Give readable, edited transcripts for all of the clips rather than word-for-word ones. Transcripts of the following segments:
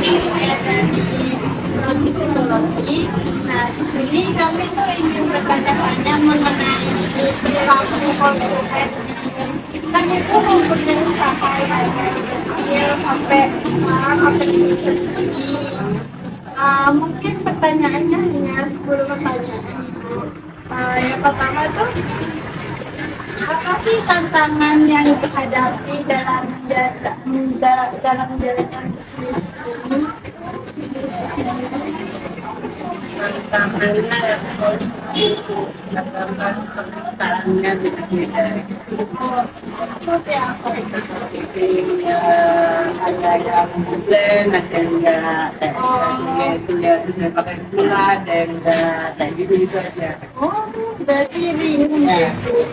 Saya dari prodi psikologi. Nah, di sini kami tuh ingin bertanya-tanya mengenai perilaku konsumen. Kan itu mempunyai usaha yang dari kecil sampai sekarang sampai ini. Mungkin pertanyaannya hanya 10 pertanyaan, Ibu. Yang pertama tuh, apa sih tantangan yang dihadapi dalam menjalankan bisnis ini? Bisnis ini. Tantangannya ya tantangan permintaannya beda-beda. Oh, seperti apa itu? Jadi ada yang blend, ada yang enggak, kayak itu ya bisa pakai gula, ada yang enggak, kayak gitu gitu aja. Oh, berarti ring Ya, gitu.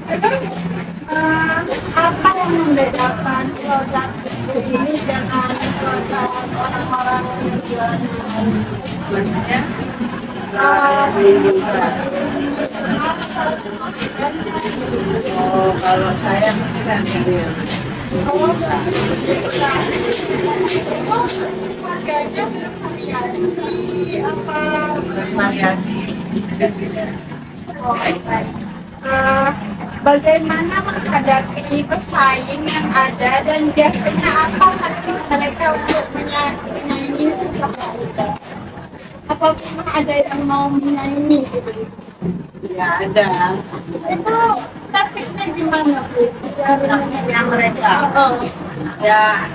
Terus apa yang membedakan produk ini dengan produk orang-orang yang jualan? maksudnya Uh, di oh kalau saya mesti kan real. oh, harganya bervariasi apa? Bervariasi beda-beda. Oh, baik. Eh, Bagaimana menghadapi pesaing yang ada dan biasanya apa taktik mereka untuk menyaingi usaha Anda? Apa pernah ada yang mau menyaingi gitu? Ya ada. Itu taktiknya gimana Bu? Biar Taktiknya mereka. oh, Ya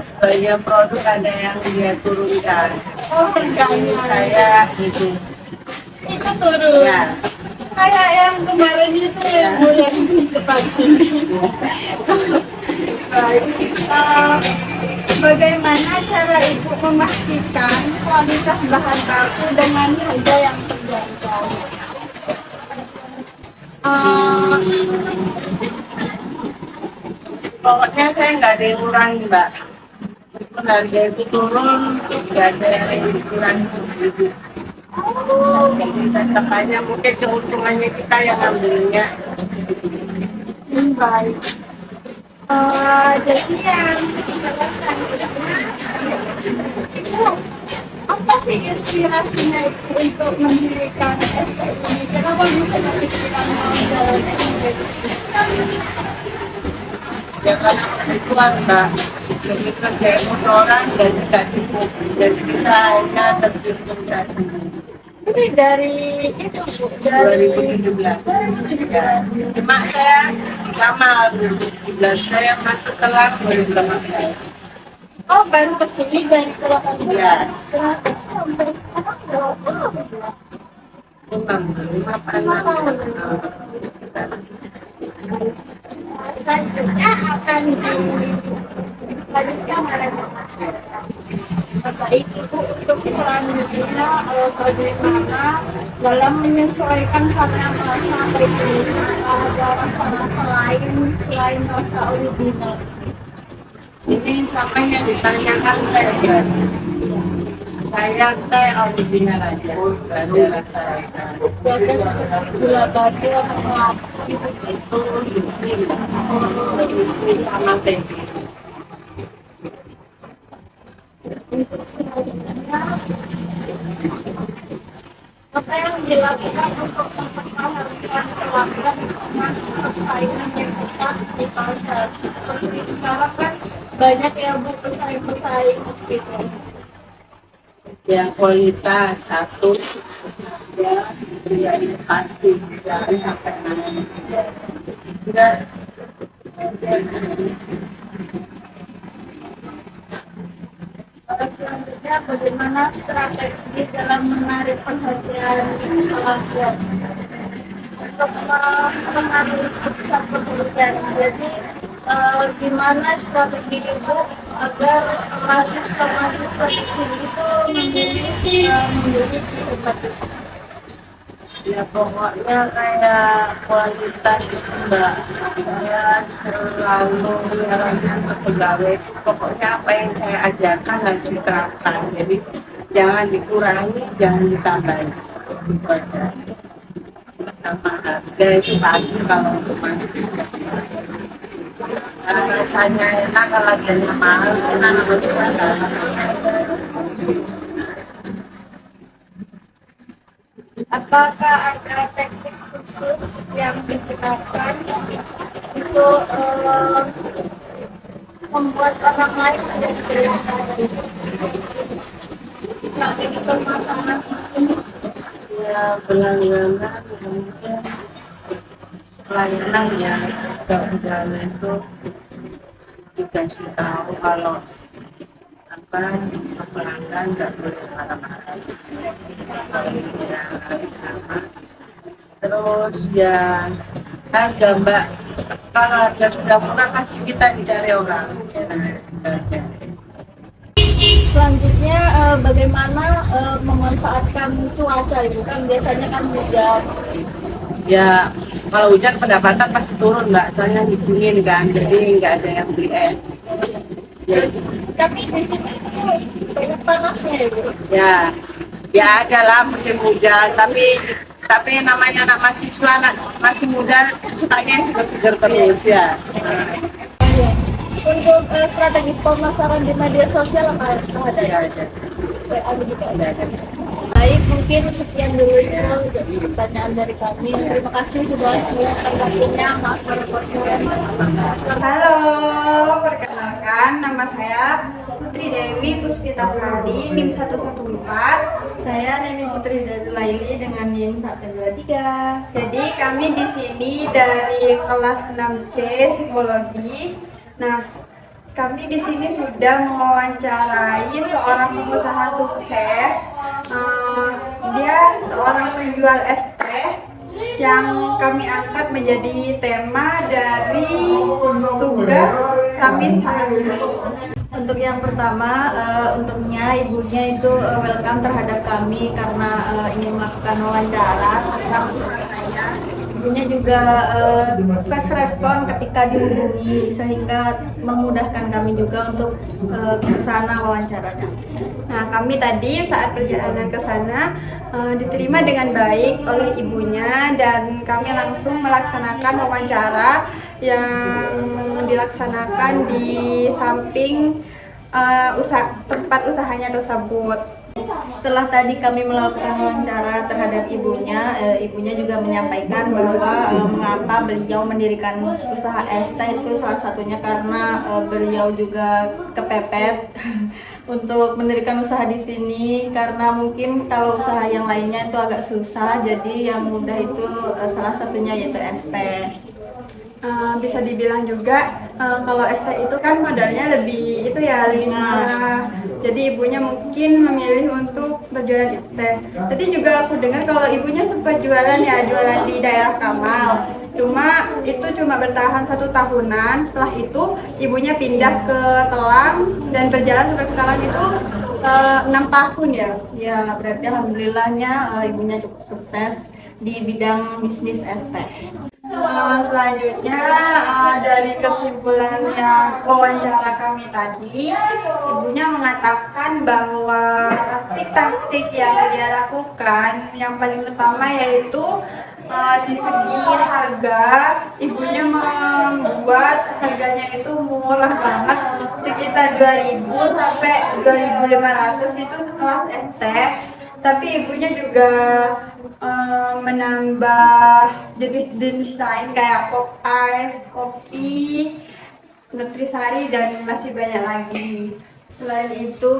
sebagian produk ada yang dia turunkan. oh Jadi harganya saya gitu. itu turun. Ya, Kayak yang kemarin itu yang bulan depan sini. Baik. Bagaimana cara Ibu memastikan kualitas bahan baku dengan harga yang terjangkau? Eh, pokoknya saya nggak ada yang kurangi, Mbak. Meskipun harga itu turun, nggak ada yang dikurangi sedikit. Jadi tetap aja mungkin keuntungannya kita yang ambilnya. baik. Jadi yang kedua selanjutnya itu apa sih inspirasinya itu untuk mendirikan ST ini? Kenapa bisa kepikiran mau jalan bisnis? Ya karena kebutuhan, Mbak. Demi kerja orang gaji nggak cukup. Jadi kita akhirnya terjun Ini dari itu Bu, dari 2017. Ya. Cuma saya lama 2017, saya masuk kelas 2018. oh baru kesini dari Purwakarta. Ya, Kenapa sampai sekarang berapa bulan? lima 5 tahun. Selanjutnya akan dilanjutkan oleh masyarakat. Baik Ibu untuk selanjutnya bagaimana dalam menyesuaikan karya rasa Indonesia ada rasa-rasa lain selain rasa original. ini siapa yang ditanyakan saya? Saya teh original aja, nggak ada rasa Jadi seperti gula batu atau melati itu biskuit sama tempe. untuk selanjutnya apa yang dilakukan untuk mempertahankan pelanggan dengan persaingan yang ketat di pasar seperti sekarang kan banyak yang bersaing gitu. Ya kualitas satu, ya ini pasti jangan sampai naik. Dan Selanjutnya bagaimana strategi dalam menarik perhatian pelanggan untuk menarik pusat perhatian. Jadi gimana strategi itu agar mahasiswa-mahasiswa di sini itu memilih di tempat itu. ya pokoknya kayak kualitas itu Mbak, saya selalu menyarankan ke pegawai itu pokoknya apa yang saya ajarkan harus diterapkan, jadi jangan dikurangi, jangan ditambahin gitu aja. Sama harga itu pasti kalau untuk mahasiswa Rasanya enak, kalau harganya mahal, karena namanya Apakah ada teknik khusus yang digunakan untuk membuat orang lain menjadi pemasangan ini? ya berlangganan, kemudian pelayanan ya, juga udara itu dikasih tahu kalau apa pelanggan nggak boleh marah-marah, ya harus sama. Terus ya harga mbak, kalau harga sudah murah pasti kita dicari orang ya, harga. Selanjutnya bagaimana memanfaatkan cuaca itu kan biasanya kan hujan. Ya kalau hujan pendapatan pasti turun mbak, soalnya dingin kan, jadi nggak ada yang beli es ya. Tapi di sini itu banyak panasnya ya, Bu. Ya ada lah musim hujan, tapi namanya anak mahasiswa, anak masih muda, sukanya yang segar-segar terus ya. Iya. Untuk strategi pemasaran di media sosial apa ada? Ada. Ada juga ada. Ada. Baik, mungkin sekian dulu ya pertanyaan dari kami. Terima kasih sudah meluangkan waktunya. Maaf berkenan. Halo, perkenalkan nama saya Putri Dewi Puspitasari, NIM 114. Saya Neni Putri Laili dengan NIM 123. Jadi kami di sini dari kelas 6C Psikologi. Nah, kami di sini sudah mewawancarai seorang pengusaha sukses. Dia seorang penjual es teh yang kami angkat menjadi tema dari tugas kami saat ini. Untuk yang pertama, untuknya ibunya itu welcome terhadap kami karena ingin melakukan wawancara tentang usahanya. Ibunya juga fast respon ketika dihubungi sehingga memudahkan kami juga untuk ke sana wawancaranya. Nah, kami tadi saat perjalanan ke sana diterima dengan baik oleh ibunya dan kami langsung melaksanakan wawancara yang dilaksanakan di samping tempat usahanya tersebut. Setelah tadi kami melakukan wawancara terhadap ibunya, ibunya juga menyampaikan bahwa mengapa beliau mendirikan usaha es teh itu salah satunya karena beliau juga kepepet untuk mendirikan usaha di sini karena mungkin kalau usaha yang lainnya itu agak susah, jadi yang mudah itu salah satunya yaitu es teh. Bisa dibilang juga kalau es teh itu kan modalnya lebih itu ya murah. Jadi ibunya mungkin memilih untuk berjualan es teh. Tadi juga aku dengar kalau ibunya sempat jualan di daerah Kamal. Cuma bertahan 1 tahunan. Setelah itu ibunya pindah ke Telang dan berjalan sampai sekarang itu 6 tahun ya. Ya, berarti alhamdulillahnya ibunya cukup sukses di bidang bisnis es teh. Selanjutnya dari kesimpulan yang wawancara kami tadi, ibunya mengatakan bahwa taktik-taktik yang dia lakukan yang paling utama yaitu di segi harga, ibunya membuat harganya itu murah banget, sekitar 2.000 sampai 2.500 itu sekelas es teh. Tapi ibunya juga menambah jenis-jenis lain kayak pop ice, kopi, nutrisari dan masih banyak lagi. Selain itu,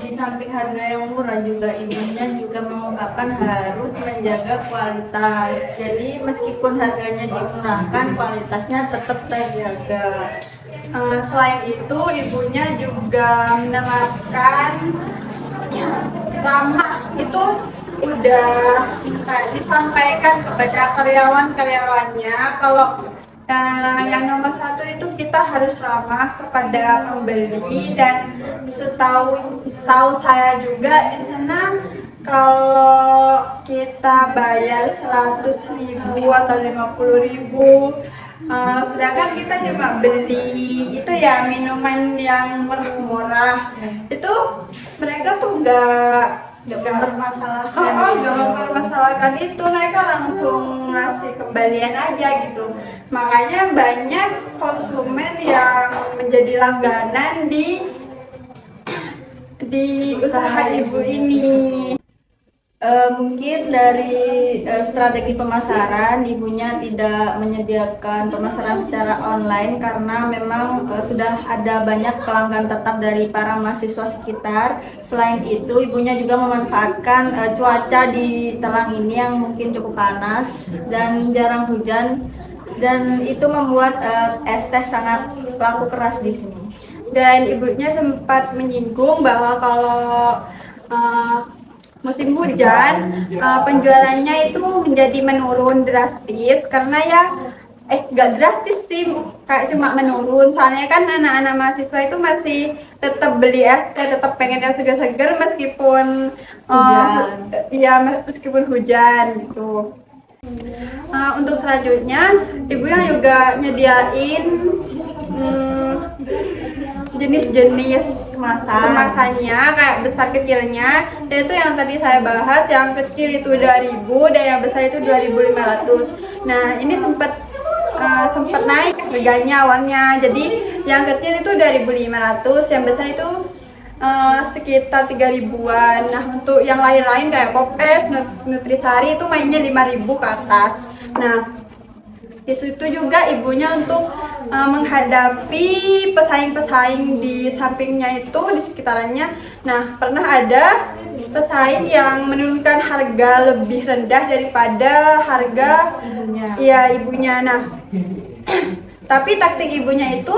di samping harga yang murah juga ibunya juga mengungkapkan harus menjaga kualitas. Jadi meskipun harganya dimurahkan, kualitasnya tetap terjaga. Selain itu, ibunya juga menerapkan ramah itu udah disampaikan kepada karyawan-karyawannya kalau yang nomor 1 itu kita harus ramah kepada pembeli, dan setahu saya juga di sana kalau kita bayar 100.000 atau 50.000, sedangkan kita cuma beli itu ya minuman yang murah-murah, itu mereka tuh gak mempermasalahkan itu, mereka langsung ngasih kembalian aja gitu. Makanya banyak konsumen yang menjadi langganan di usaha ibu ini. Mungkin dari strategi pemasaran, ibunya tidak menyediakan pemasaran secara online karena memang sudah ada banyak pelanggan tetap dari para mahasiswa sekitar. Selain itu, ibunya juga memanfaatkan cuaca di Telang ini yang mungkin cukup panas dan jarang hujan, dan itu membuat es teh sangat laku keras di sini. Dan ibunya sempat menyinggung bahwa kalau musim hujan penjualannya itu menjadi menurun drastis karena ya gak drastis sih, kayak cuma menurun, soalnya kan anak-anak mahasiswa itu masih tetap beli es teh, tetap pengen yang segar-segar meskipun meskipun hujan gitu. Untuk selanjutnya ibunya juga nyediain jenis-jenis kemasannya kayak besar kecilnya, yaitu yang tadi saya bahas, yang kecil itu 2.000 dan yang besar itu 2.500. Nah ini sempat naik harganya awalnya, jadi yang kecil itu 2.500, yang besar itu sekitar 3.000-an. Nah untuk yang lain-lain kayak Pop Es, Nutrisari itu mainnya 5.000 ke atas. Nah di situ juga ibunya untuk menghadapi pesaing-pesaing di sampingnya itu, di sekitarannya. Nah, pernah ada pesaing yang menurunkan harga lebih rendah daripada harga ibunya. Nah, tapi taktik ibunya itu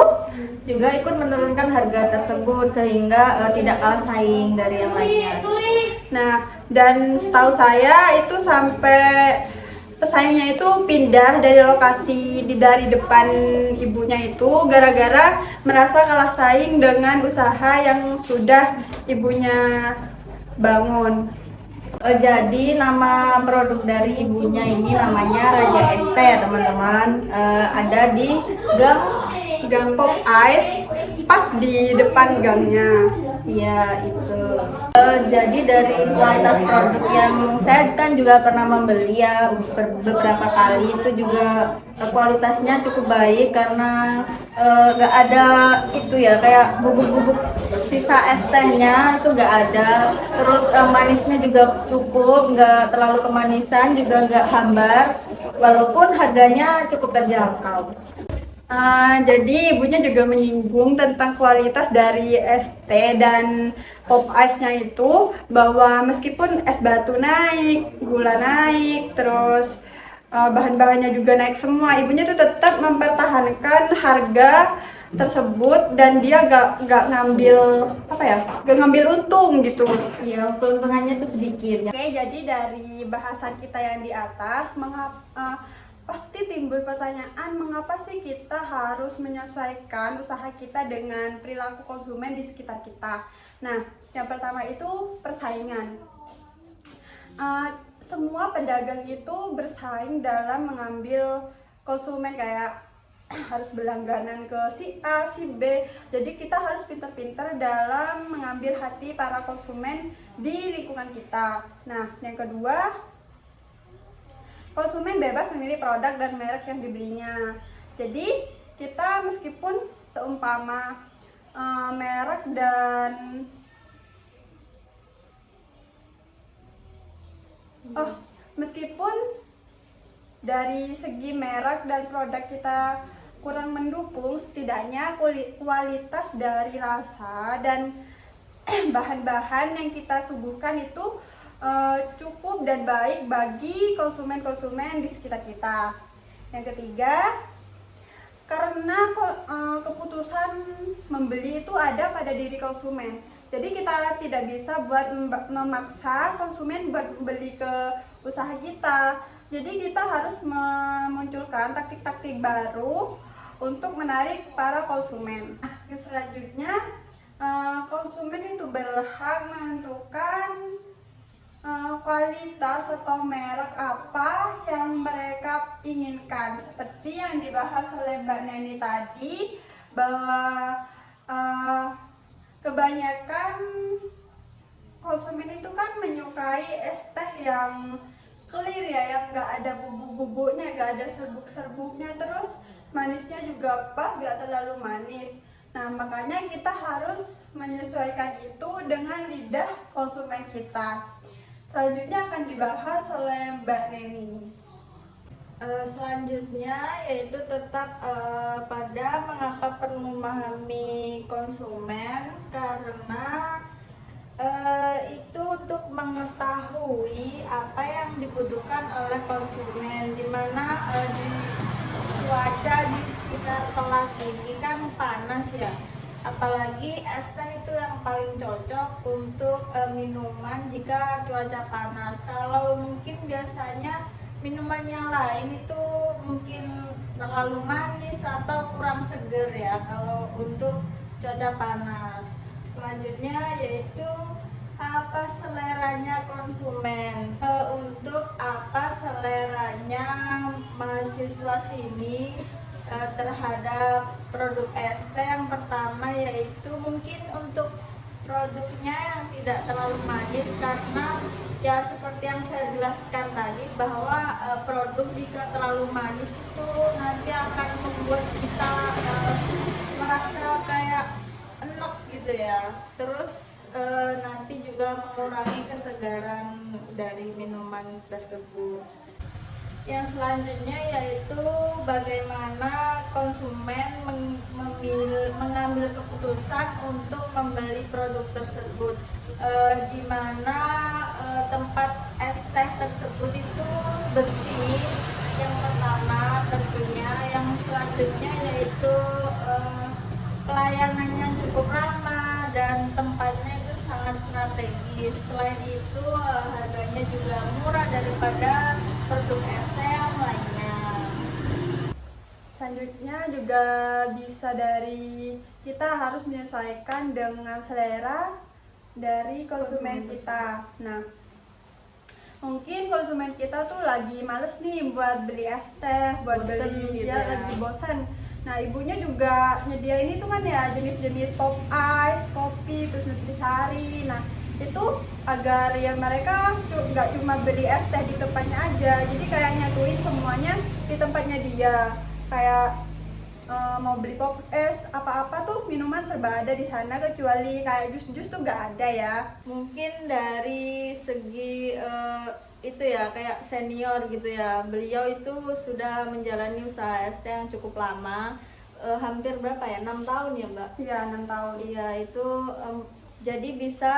juga ikut menurunkan harga tersebut sehingga tidak kalah saing dari yang lainnya. Nah, dan setahu saya itu sampai pesaingnya itu pindah dari lokasi dari depan ibunya itu gara-gara merasa kalah saing dengan usaha yang sudah ibunya bangun. Jadi nama produk dari ibunya ini namanya Raja ST ya teman-teman. Ada di gang Pop Ice, pas di depan gangnya. Iya itu. Jadi dari kualitas produk yang saya kan juga pernah membeli ya beberapa kali, itu juga kualitasnya cukup baik karena nggak ada itu ya kayak bubuk-bubuk sisa es tehnya itu nggak ada. Terus manisnya juga cukup, nggak terlalu kemanisan, juga nggak hambar, walaupun harganya cukup terjangkau. Jadi ibunya juga menyinggung tentang kualitas dari es teh dan pop ice-nya itu, bahwa meskipun es batu naik, gula naik, terus bahan-bahannya juga naik semua, ibunya tuh tetap mempertahankan harga tersebut dan dia gak ngambil gak ngambil untung gitu. Iya, keuntungannya tuh sedikit. Oke, jadi dari bahasan kita yang di atas, pasti timbul pertanyaan, mengapa sih kita harus menyesuaikan usaha kita dengan perilaku konsumen di sekitar kita. Nah, yang pertama itu persaingan. Semua pedagang itu bersaing dalam mengambil konsumen, kayak harus berlangganan ke si A, si B. Jadi kita harus pintar-pintar dalam mengambil hati para konsumen di lingkungan kita. Nah, yang kedua, konsumen bebas memilih produk dan merek yang dibelinya. Jadi kita meskipun seumpama merek dan meskipun dari segi merek dan produk kita kurang mendukung, setidaknya kualitas dari rasa dan bahan-bahan yang kita suguhkan itu cukup dan baik bagi konsumen-konsumen di sekitar kita. Yang ketiga, karena keputusan membeli itu ada pada diri konsumen. Jadi kita tidak bisa buat memaksa konsumen buat beli ke usaha kita. Jadi kita harus memunculkan taktik-taktik baru untuk menarik para konsumen. Selanjutnya, konsumen itu berhak menentukan kualitas atau merek apa yang mereka inginkan, seperti yang dibahas oleh Mbak Neni tadi, bahwa kebanyakan konsumen itu kan menyukai es teh yang clear ya, yang nggak ada bubuk-bubuknya, nggak ada serbuk-serbuknya, terus manisnya juga pas, nggak terlalu manis. Nah, makanya kita harus menyesuaikan itu dengan lidah konsumen kita. Selanjutnya akan dibahas oleh Mbak Neni. Selanjutnya yaitu tetap pada mengapa perlu memahami konsumen, karena itu untuk mengetahui apa yang dibutuhkan oleh konsumen, dimana di cuaca di sekitar kelas ini kan panas ya, apalagi es teh itu yang paling cocok untuk minuman jika cuaca panas. Kalau mungkin biasanya minuman yang lain itu mungkin terlalu manis atau kurang seger ya kalau untuk cuaca panas. Selanjutnya yaitu apa seleranya konsumen. Untuk apa seleranya mahasiswa sini terhadap produk es teh, yang pertama yaitu mungkin untuk produknya yang tidak terlalu manis, karena ya seperti yang saya jelaskan tadi bahwa produk jika terlalu manis itu nanti akan membuat kita merasa kayak enak gitu ya. Terus nanti juga mengurangi kesegaran dari minuman tersebut. Yang selanjutnya yaitu bagaimana konsumen mengambil keputusan untuk membeli produk tersebut, di mana tempat es teh tersebut itu bersih, yang pertama tentunya. Yang selanjutnya yaitu pelayanannya cukup ramah dan tempatnya itu sangat strategis. Selain itu harganya juga murah daripada produk es teh yang lainnya. Selanjutnya juga bisa dari kita harus menyesuaikan dengan selera dari konsumen kita. Nah, mungkin konsumen kita tuh lagi males nih buat beli es teh, buat Bosen beli gitu ya, ya. lagi bosan. Nah, ibunya juga nyediain itu kan ya, jenis-jenis pop ice, kopi, terus nutrisari. Nah, itu agar ya mereka nggak cuma beli es teh di tempatnya aja, jadi kayak nyatuin semuanya di tempatnya dia. Kayak mau beli pop es apa-apa tuh minuman serba ada di sana, kecuali kayak jus-jus tuh nggak ada ya. Mungkin dari segi itu ya, kayak senior gitu ya, beliau itu sudah menjalani usaha es teh yang cukup lama, hampir berapa ya, 6 tahun ya Mbak? Iya, 6 tahun. Iya, itu jadi bisa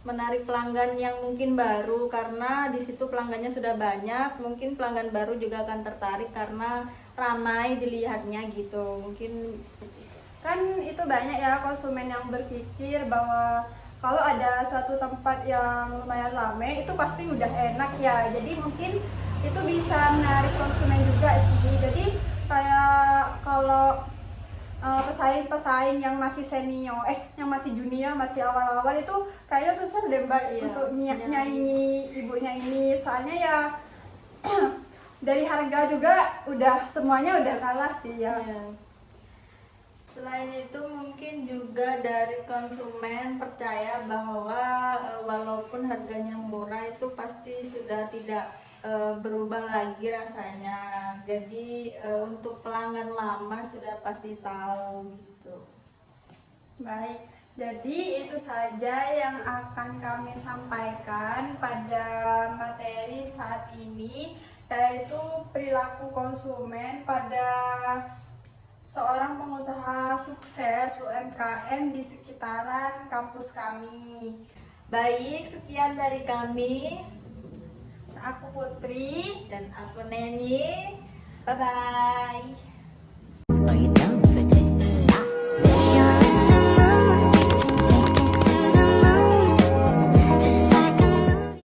menarik pelanggan yang mungkin baru, karena di situ pelanggannya sudah banyak. Mungkin pelanggan baru juga akan tertarik karena ramai dilihatnya gitu, mungkin seperti itu. Kan itu banyak ya konsumen yang berpikir bahwa kalau ada suatu tempat yang lumayan ramai itu pasti udah enak ya, jadi mungkin itu bisa menarik konsumen juga sih. Jadi kayak kalau pesaing-pesaing yang masih senior, yang masih junior, masih awal-awal itu kayaknya susah deh Mbak, iya, untuk nyaingi ibunya ini. Soalnya ya dari harga juga udah semuanya udah kalah sih ya. Iya. Selain itu mungkin juga dari konsumen percaya bahwa walaupun harganya murah itu pasti sudah tidak berubah lagi rasanya. Jadi untuk pelanggan lama sudah pasti tahu gitu. Baik, jadi itu saja yang akan kami sampaikan pada materi saat ini, yaitu perilaku konsumen pada seorang pengusaha sukses UMKM di sekitaran kampus kami. Baik, sekian dari kami. Aku Putri dan aku Neni. Bye-bye.